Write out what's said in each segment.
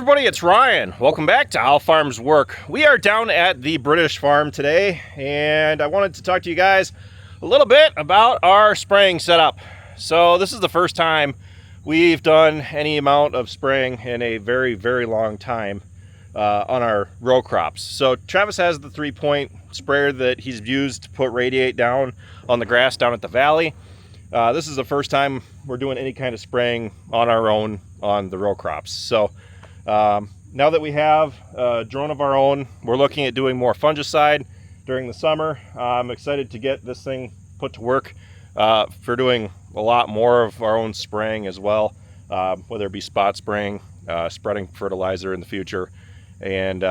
everybody, it's Ryan. Welcome back to How Farms Work. We are down at the British farm today, and I wanted to talk to you guys a little bit about our spraying setup. So this is the first time we've done any amount of spraying in a very, very long time on our row crops. So Travis has the 3-point sprayer that he's used to put radiate down on the grass down at the valley. This is the first time we're doing any kind of spraying on our own on the row crops. So now that we have a drone of our own, we're looking at doing more fungicide during the summer. I'm excited to get this thing put to work for doing a lot more of our own spraying as well, whether it be spot spraying, spreading fertilizer in the future, and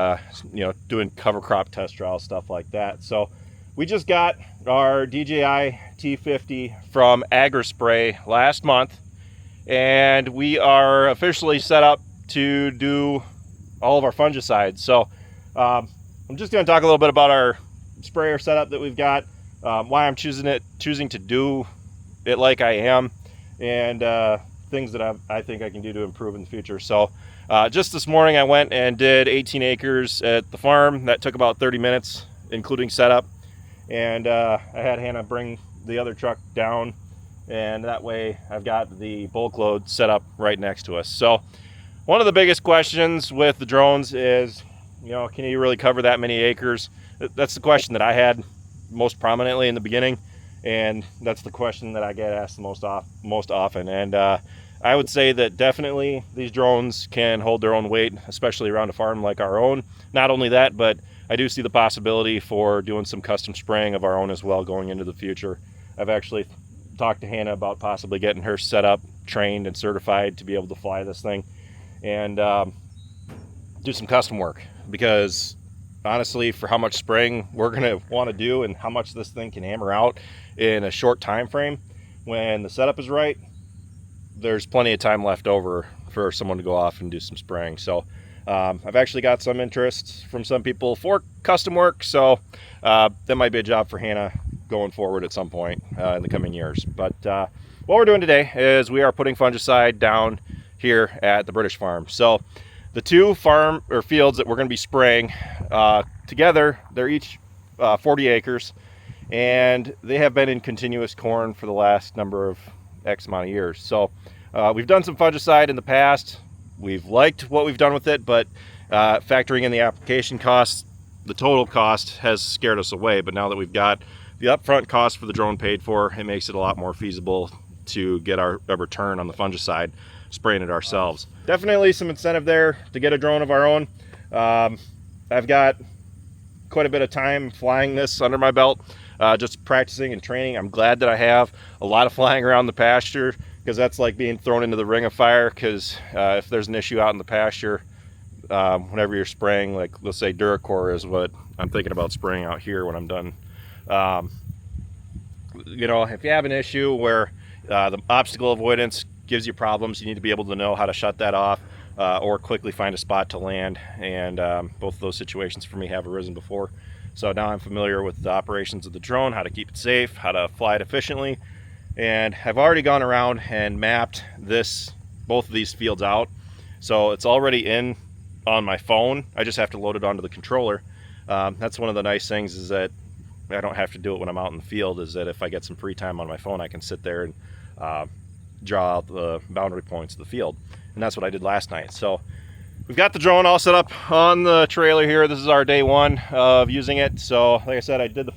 doing cover crop test trials, stuff like that. So we just got our DJI T50 from Agri last month, and we are officially set up to do all of our fungicides. So I'm just going to talk a little bit about our sprayer setup that we've got, why I'm choosing to do it like I am, and things that I think I can do to improve in the future. So just this morning I went and did 18 acres at the farm. That took about 30 minutes, including setup. And I had Hannah bring the other truck down, and that way I've got the bulk load set up right next to us. So one of the biggest questions with the drones is, can you really cover that many acres? That's the question that I had most prominently in the beginning, and that's the question that I get asked the most often. And I would say that definitely these drones can hold their own weight, especially around a farm like our own. Not only that, but I do see the possibility for doing some custom spraying of our own as well going into the future. I've actually talked to Hannah about possibly getting her set up, trained, and certified to be able to fly this thing and do some custom work, because honestly, for how much spraying we're going to want to do and how much this thing can hammer out in a short time frame, when the setup is right, there's plenty of time left over for someone to go off and do some spraying. So I've actually got some interest from some people for custom work, so that might be a job for Hannah going forward at some point in the coming years. But what we're doing today is we are putting fungicide down here at the British farm. So the two fields that we're going to be spraying together, they're each 40 acres, and they have been in continuous corn for the last number of X amount of years. So we've done some fungicide in the past. We've liked what we've done with it, but factoring in the application costs, the total cost has scared us away. But now that we've got the upfront cost for the drone paid for, it makes it a lot more feasible to get a return on the fungicide, spraying it ourselves. Definitely some incentive there to get a drone of our own. I've got quite a bit of time flying this under my belt, just practicing and training. I'm glad that I have a lot of flying around the pasture, because that's like being thrown into the ring of fire. Because if there's an issue out in the pasture, whenever you're spraying, like let's say Duracor is what I'm thinking about spraying out here when I'm done. If you have an issue where the obstacle avoidance gives you problems, you need to be able to know how to shut that off or quickly find a spot to land. And both of those situations for me have arisen before. So now I'm familiar with the operations of the drone, how to keep it safe, how to fly it efficiently. And I've already gone around and mapped both of these fields out. So it's already in on my phone. I just have to load it onto the controller. That's one of the nice things, is that I don't have to do it when I'm out in the field, is that if I get some free time on my phone, I can sit there and draw out the boundary points of the field. And that's what I did last night. So we've got the drone all set up on the trailer here. This is our day one of using it. So like I said, I did the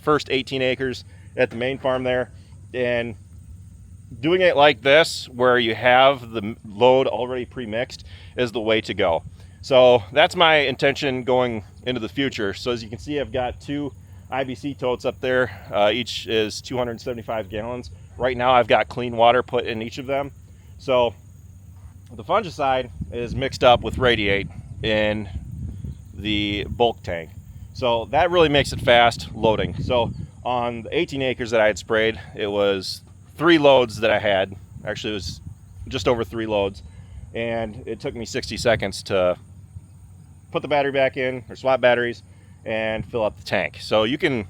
first 18 acres at the main farm there. And doing it like this, where you have the load already pre-mixed, is the way to go. So that's my intention going into the future. So as you can see, I've got two IBC totes up there. Each is 275 gallons. Right now I've got clean water put in each of them. So the fungicide is mixed up with radiate in the bulk tank. So that really makes it fast loading. So on the 18 acres that I had sprayed, it was 3 loads that I had. Actually, it was just over 3 loads. And it took me 60 seconds to put the battery back in, or swap batteries, and fill up the tank. So you can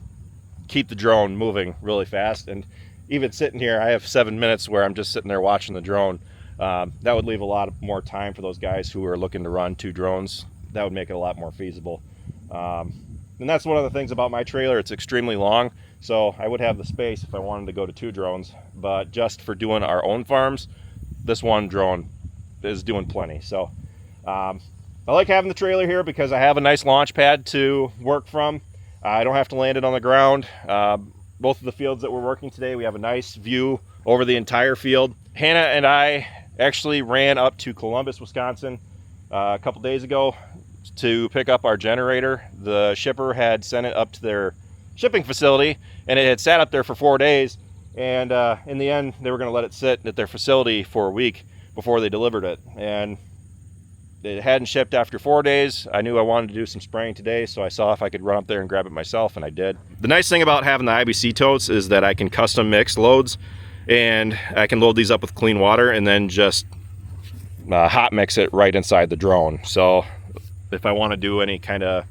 keep the drone moving really fast. And even sitting here, I have 7 minutes where I'm just sitting there watching the drone That would leave a lot more time for those guys who are looking to run 2 drones. That would make it a lot more feasible. And that's one of the things about my trailer. It's extremely long, so I would have the space if I wanted to go to 2 drones, but just for doing our own farms, this one drone is doing plenty. So I like having the trailer here because I have a nice launch pad to work from. I don't have to land it on the ground. Both of the fields that we're working today, we have a nice view over the entire field. Hannah and I actually ran up to Columbus, Wisconsin a couple days ago to pick up our generator. The shipper had sent it up to their shipping facility, and it had sat up there for 4 days, and in the end they were going to let it sit at their facility for a week before they delivered it, and it hadn't shipped after 4 days. I knew I wanted to do some spraying today, so I saw if I could run up there and grab it myself, and I did. The nice thing about having the IBC totes is that I can custom mix loads, and I can load these up with clean water and then just hot mix it right inside the drone. So if I want to do any kind of,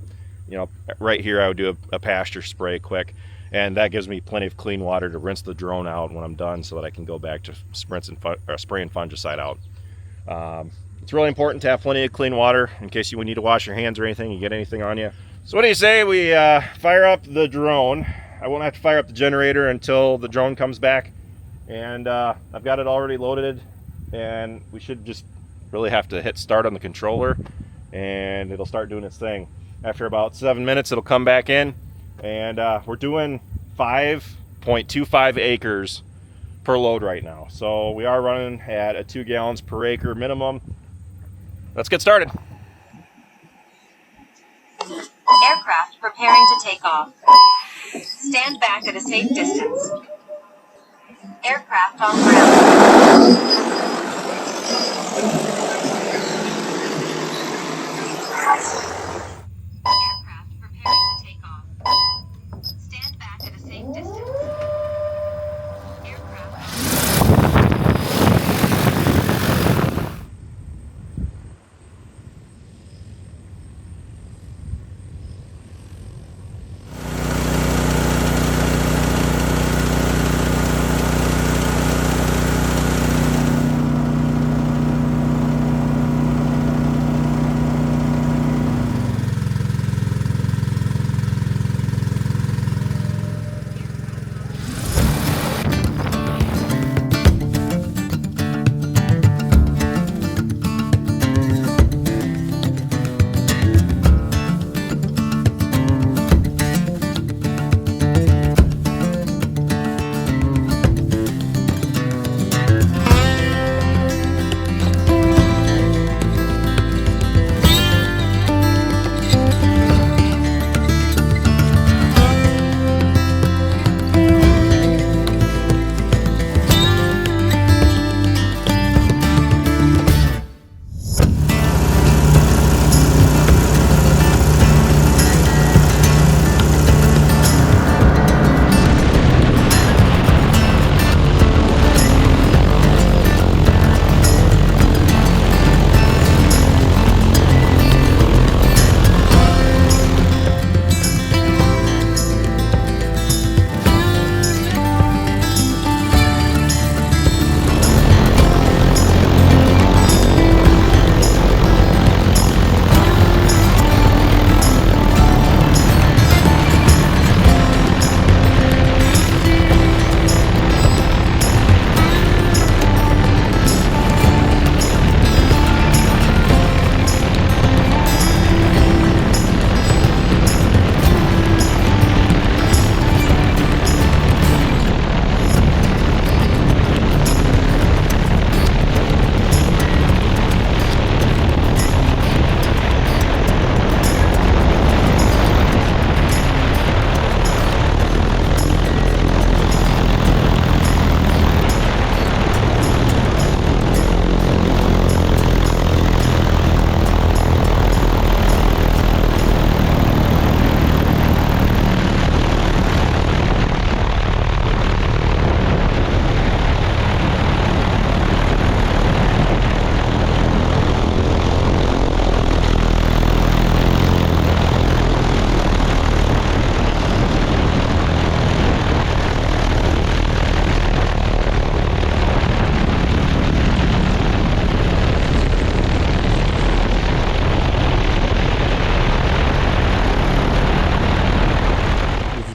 right here, I would do a pasture spray quick, and that gives me plenty of clean water to rinse the drone out when I'm done, so that I can go back to spraying fungicide out. It's really important to have plenty of clean water in case you need to wash your hands or anything, you get anything on you. So what do you say we fire up the drone? I won't have to fire up the generator until the drone comes back, and I've got it already loaded, and we should just really have to hit start on the controller and it'll start doing its thing. After about 7 minutes, it'll come back in, and we're doing 5.25 acres per load right now. So we are running at a 2 gallons per acre minimum. Let's get started. Aircraft preparing to take off. Stand back at a safe distance. Aircraft on ground. Aircraft preparing to take off. Stand back at a safe distance.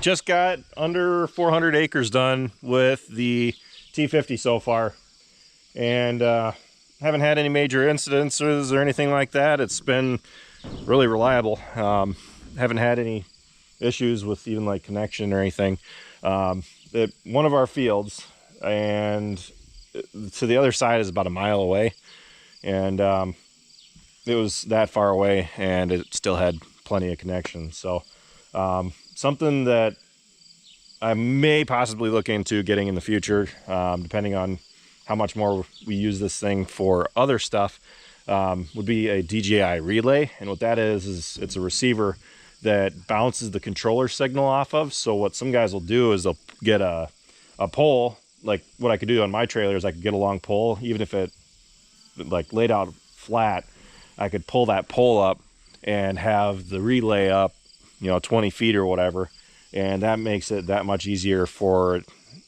just got under 400 acres done with the T50 so far, and haven't had any major incidences or anything like that. It's been really reliable. Haven't had any issues with even like connection or anything. At one of our fields, and to the other side is about a mile away, and it was that far away and it still had plenty of connection. So something that I may possibly look into getting in the future, depending on how much more we use this thing for other stuff, would be a DJI relay. And what that is it's a receiver that bounces the controller signal off of. So what some guys will do is they'll get a pole, like what I could do on my trailer is I could get a long pole, even if it like laid out flat, I could pull that pole up and have the relay up, 20 feet or whatever. And that makes it that much easier for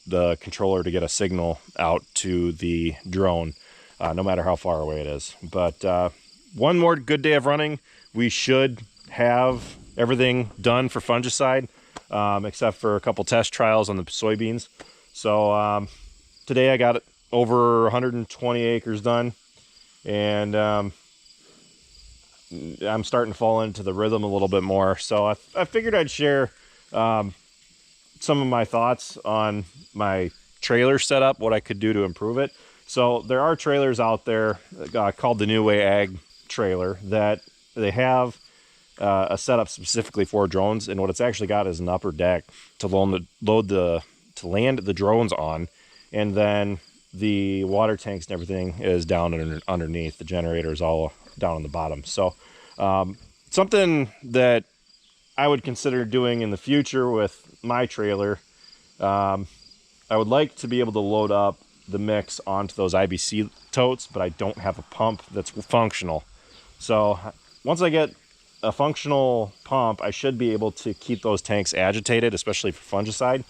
the controller to get a signal out to the drone, no matter how far away it is. But one more good day of running, we should have everything done for fungicide, except for a couple test trials on the soybeans. So today I got over 120 acres done, and I'm starting to fall into the rhythm a little bit more. So I figured I'd share some of my thoughts on my trailer setup, what I could do to improve it. So there are trailers out there called the New Way Ag trailer that they have a setup specifically for drones, and what it's actually got is an upper deck to land the drones on, and then the water tanks and everything is down underneath. The generator is all down on the bottom. So something that I would consider doing in the future with my trailer, I would like to be able to load up the mix onto those IBC totes, but I don't have a pump that's functional. So once I get a functional pump, I should be able to keep those tanks agitated, especially for fungicide.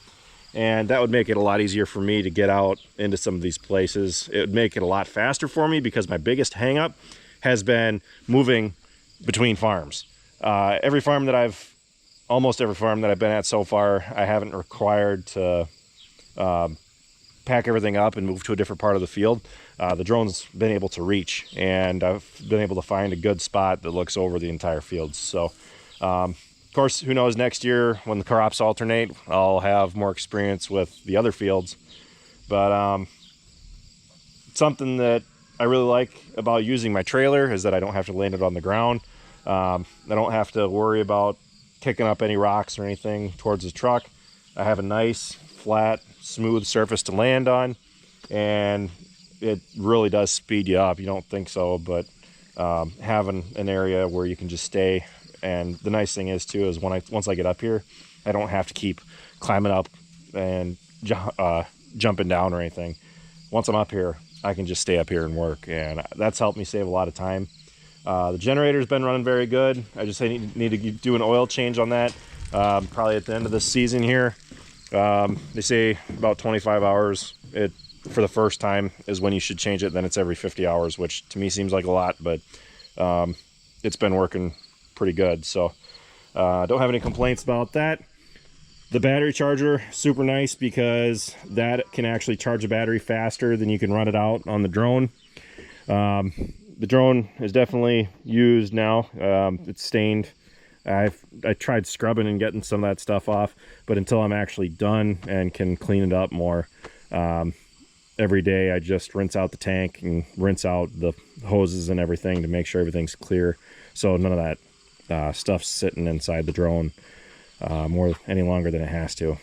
And that would make it a lot easier for me to get out into some of these places. It would make it a lot faster for me, because my biggest hang up has been moving between farms. Almost every farm that I've been at so far, I haven't required to pack everything up and move to a different part of the field. The drone's been able to reach, and I've been able to find a good spot that looks over the entire field. So of course, who knows, next year when the crops alternate, I'll have more experience with the other fields. But something that I really like about using my trailer is that I don't have to land it on the ground. I don't have to worry about kicking up any rocks or anything towards the truck. I have a nice, flat, smooth surface to land on, and it really does speed you up. You don't think so, but having an area where you can just stay. And the nice thing is too, is once I get up here, I don't have to keep climbing up and jumping down or anything. Once I'm up here, I can just stay up here and work, and that's helped me save a lot of time. The generator's been running very good. I just need to do an oil change on that, probably at the end of this season here. They say about 25 hours for the first time is when you should change it. Then it's every 50 hours, which to me seems like a lot, but it's been working pretty good. So don't have any complaints about that. The battery charger, super nice, because that can actually charge a battery faster than you can run it out on the drone. The drone is definitely used now. It's stained. I tried scrubbing and getting some of that stuff off, but until I'm actually done and can clean it up more, every day I just rinse out the tank and rinse out the hoses and everything to make sure everything's clear, so none of that stuff's sitting inside the drone any longer than it has to.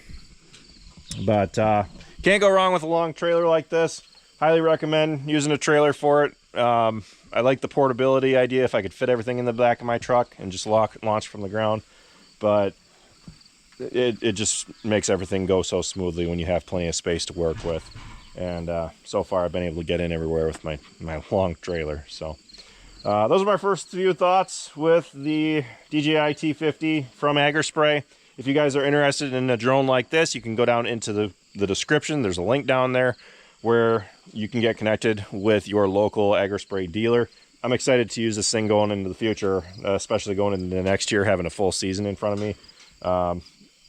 But can't go wrong with a long trailer like this. Highly recommend using a trailer for it. I like the portability idea, if I could fit everything in the back of my truck and just launch from the ground, but it just makes everything go so smoothly when you have plenty of space to work with. And so far I've been able to get in everywhere with my long trailer. So those are my first few thoughts with the DJI T50 from Agri. If you guys are interested in a drone like this, you can go down into the description. There's a link down there where you can get connected with your local Agri dealer. I'm excited to use this thing going into the future, especially going into the next year, having a full season in front of me.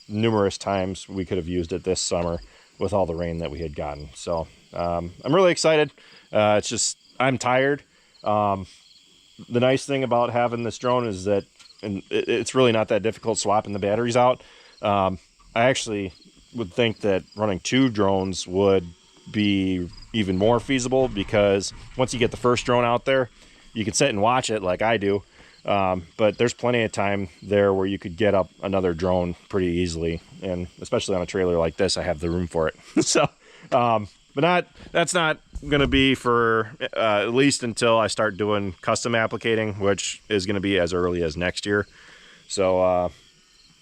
numerous times we could have used it this summer with all the rain that we had gotten. So I'm really excited. It's just, I'm tired. The nice thing about having this drone is that, and it's really not that difficult swapping the batteries out. I actually would think that running 2 drones would be even more feasible, because once you get the first drone out there, you can sit and watch it like I do. But there's plenty of time there where you could get up another drone pretty easily. And especially on a trailer like this, I have the room for it. So, but that's not going to be for at least until I start doing custom applicating, which is going to be as early as next year. So,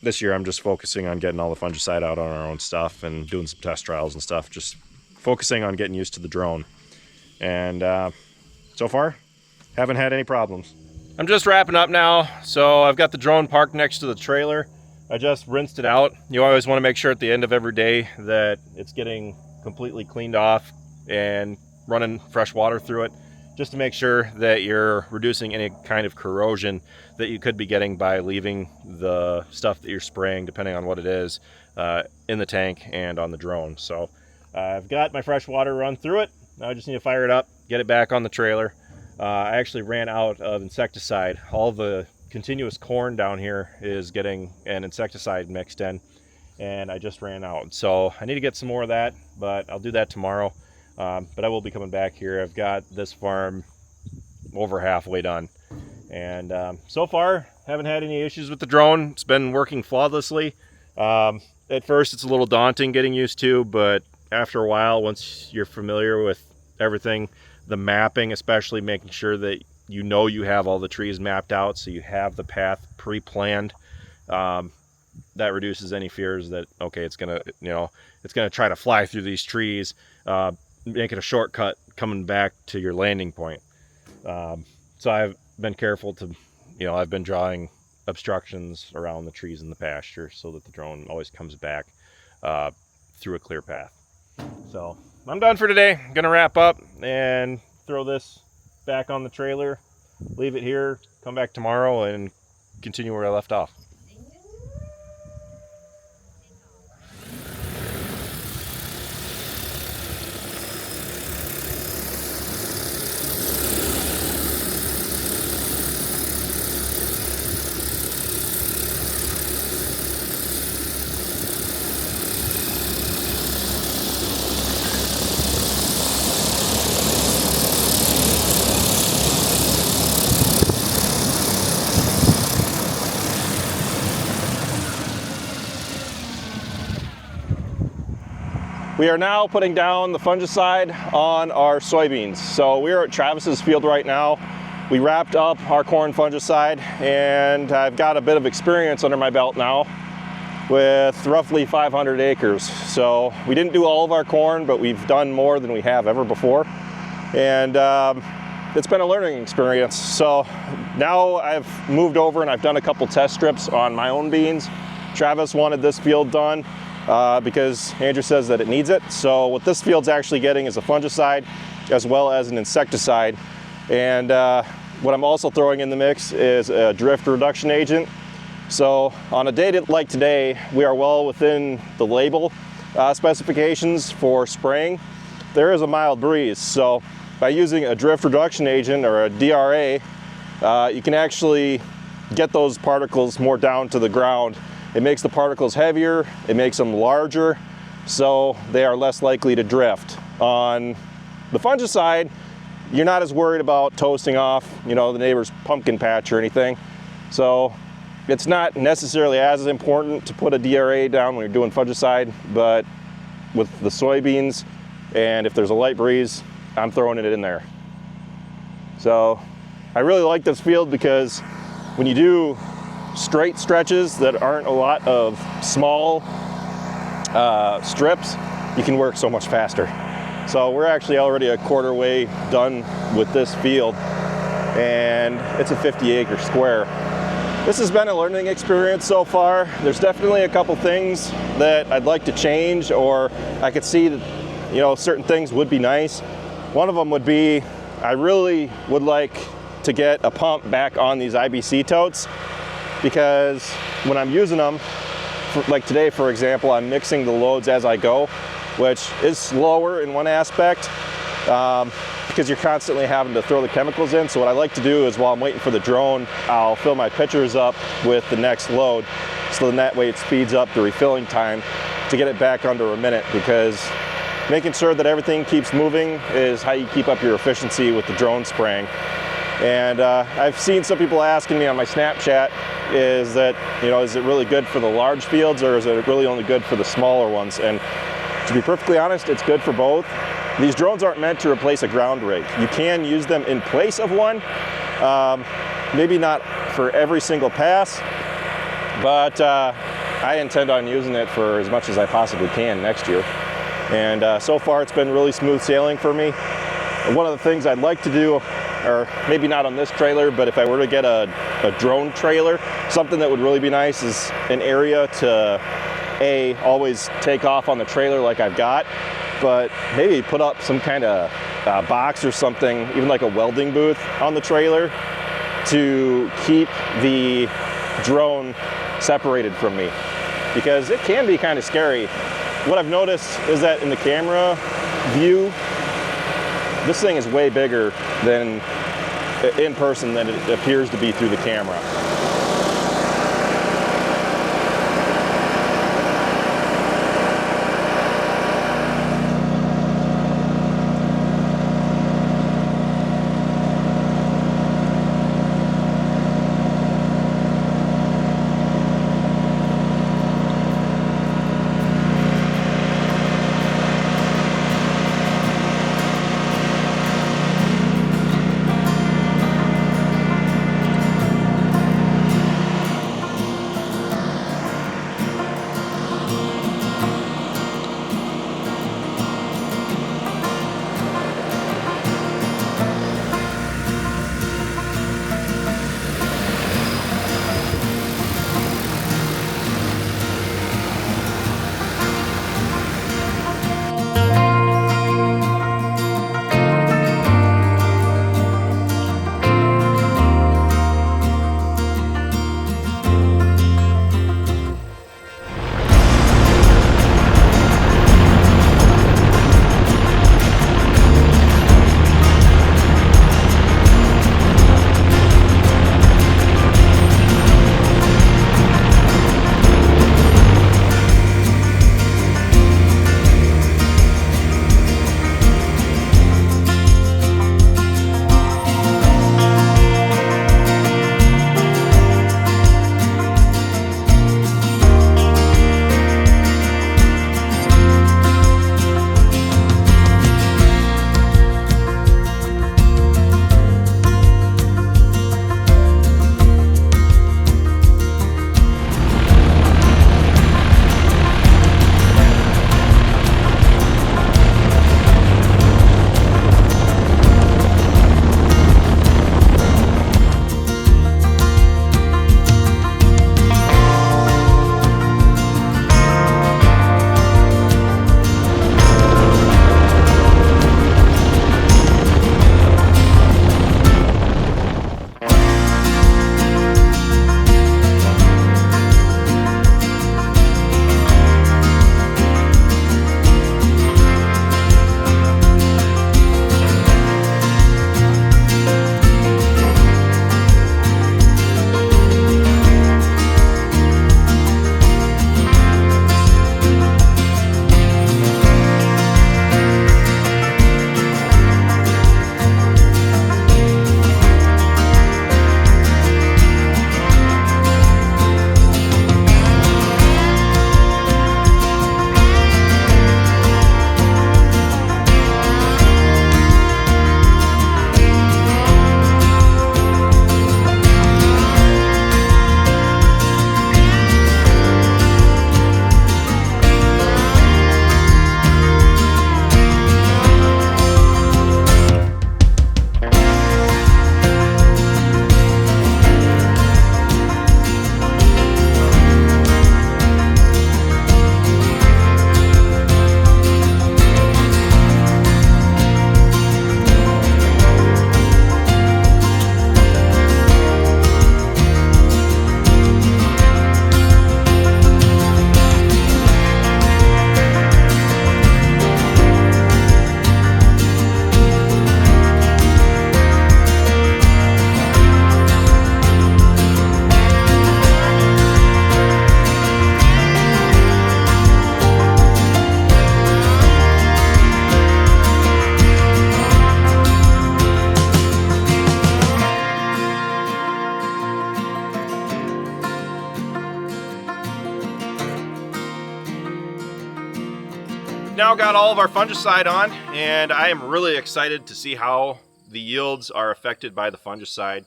this year I'm just focusing on getting all the fungicide out on our own stuff and doing some test trials and stuff, just focusing on getting used to the drone. And so far, haven't had any problems. I'm just wrapping up now, so I've got the drone parked next to the trailer. I just rinsed it out. You always want to make sure at the end of every day that it's getting completely cleaned off and running fresh water through it, just to make sure that you're reducing any kind of corrosion that you could be getting by leaving the stuff that you're spraying, depending on what it is, in the tank and on the drone. So I've got my fresh water run through it. Now I just need to fire it up, get it back on the trailer. I actually ran out of insecticide. All the continuous corn down here is getting an insecticide mixed in, and I just ran out. So I need to get some more of that, but I'll do that tomorrow. But I will be coming back here. I've got this farm over halfway done. And so far, haven't had any issues with the drone. It's been working flawlessly. At first, it's a little daunting getting used to, but after a while, once you're familiar with everything, the mapping, especially making sure that you know you have all the trees mapped out, so you have the path pre-planned, that reduces any fears that, okay, it's gonna try to fly through these trees, make it a shortcut coming back to your landing point. So I've been careful to, I've been drawing obstructions around the trees in the pasture so that the drone always comes back through a clear path. So I'm done for today. I'm gonna wrap up and throw this back on the trailer, leave it here, come back tomorrow and continue where I left off. We are now putting down the fungicide on our soybeans. So we are at Travis's field right now. We wrapped up our corn fungicide, and I've got a bit of experience under my belt now with roughly 500 acres. So we didn't do all of our corn, but we've done more than we have ever before. And it's been a learning experience. So now I've moved over and I've done a couple test strips on my own beans. Travis wanted this field done because Andrew says that it needs it. So what this field's actually getting is a fungicide as well as an insecticide. And what I'm also throwing in the mix is a drift reduction agent. So on a day like today, we are well within the label specifications for spraying. There is a mild breeze. So by using a drift reduction agent or a DRA, you can actually get those particles more down to the ground. It makes the particles heavier, it makes them larger, so they are less likely to drift. On the fungicide, you're not as worried about toasting off, the neighbor's pumpkin patch or anything. So it's not necessarily as important to put a DRA down when you're doing fungicide, but with the soybeans, and if there's a light breeze, I'm throwing it in there. So I really like this field because when you do straight stretches that aren't a lot of small strips, you can work so much faster. So we're actually already a quarter way done with this field, and it's a 50-acre square. This has been a learning experience so far. There's definitely a couple things that I'd like to change, or I could see that certain things would be nice. One of them would be, I really would like to get a pump back on these IBC totes, because when I'm using them, like today, for example, I'm mixing the loads as I go, which is slower in one aspect because you're constantly having to throw the chemicals in. So what I like to do is while I'm waiting for the drone, I'll fill my pitchers up with the next load. So then that way it speeds up the refilling time to get it back under a minute, because making sure that everything keeps moving is how you keep up your efficiency with the drone spraying. And I've seen some people asking me on my Snapchat, is that, you know, is it really good for the large fields or is it really only good for the smaller ones? And to be perfectly honest, it's good for both. These drones aren't meant to replace a ground rig. You can use them in place of one, maybe not for every single pass, but I intend on using it for as much as I possibly can next year. And so far it's been really smooth sailing for me. And one of the things I'd like to do, or maybe not on this trailer, but if I were to get a drone trailer, something that would really be nice is an area to always take off on the trailer like I've got, but maybe put up some kind of box or something, even like a welding booth on the trailer, to keep the drone separated from me, because it can be kind of scary. What I've noticed is that in the camera view, this thing is way bigger than in person than it appears to be through the camera. now got all of our fungicide on, and I am really excited to see how the yields are affected by the fungicide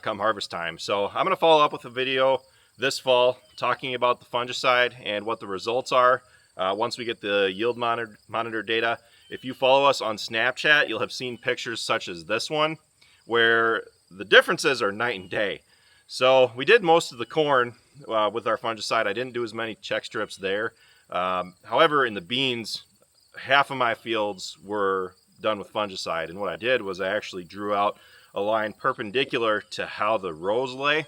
come harvest time. So I'm going to follow up with a video this fall talking about the fungicide and what the results are once we get the yield monitor data. If you follow us on Snapchat, you'll have seen pictures such as this one where the differences are night and day. So we did most of the corn with our fungicide. I didn't do as many check strips there. However, in the beans, half of my fields were done with fungicide, and what I did was I actually drew out a line perpendicular to how the rows lay,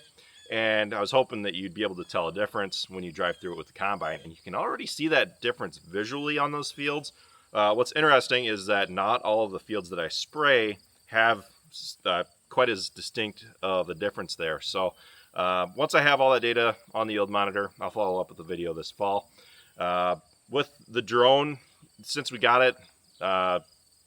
and I was hoping that you'd be able to tell a difference when you drive through it with the combine, and you can already see that difference visually on those fields. What's interesting is that not all of the fields that I spray have quite as distinct of a difference there. So once I have all that data on the yield monitor, I'll follow up with the video this fall. With the drone, since we got it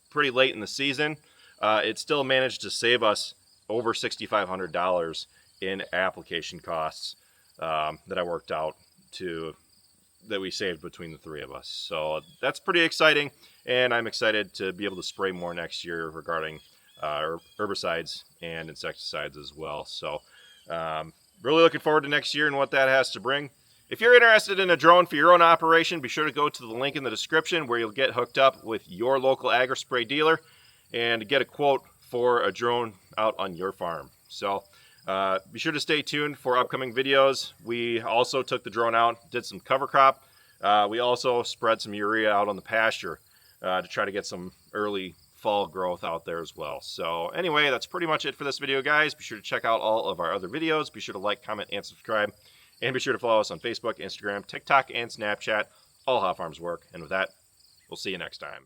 pretty late in the season, it still managed to save us over $6,500 in application costs that I worked out that we saved between the three of us. So that's pretty exciting, and I'm excited to be able to spray more next year regarding herbicides and insecticides as well. So really looking forward to next year and what that has to bring. If you're interested in a drone for your own operation, be sure to go to the link in the description where you'll get hooked up with your local Agri dealer and get a quote for a drone out on your farm. So be sure to stay tuned for upcoming videos. We also took the drone out, did some cover crop. We also spread some urea out on the pasture to try to get some early fall growth out there as well. So anyway, that's pretty much it for this video, guys. Be sure to check out all of our other videos. Be sure to like, comment, and subscribe. And be sure to follow us on Facebook, Instagram, TikTok, and Snapchat, all how farms work. And with that, we'll see you next time.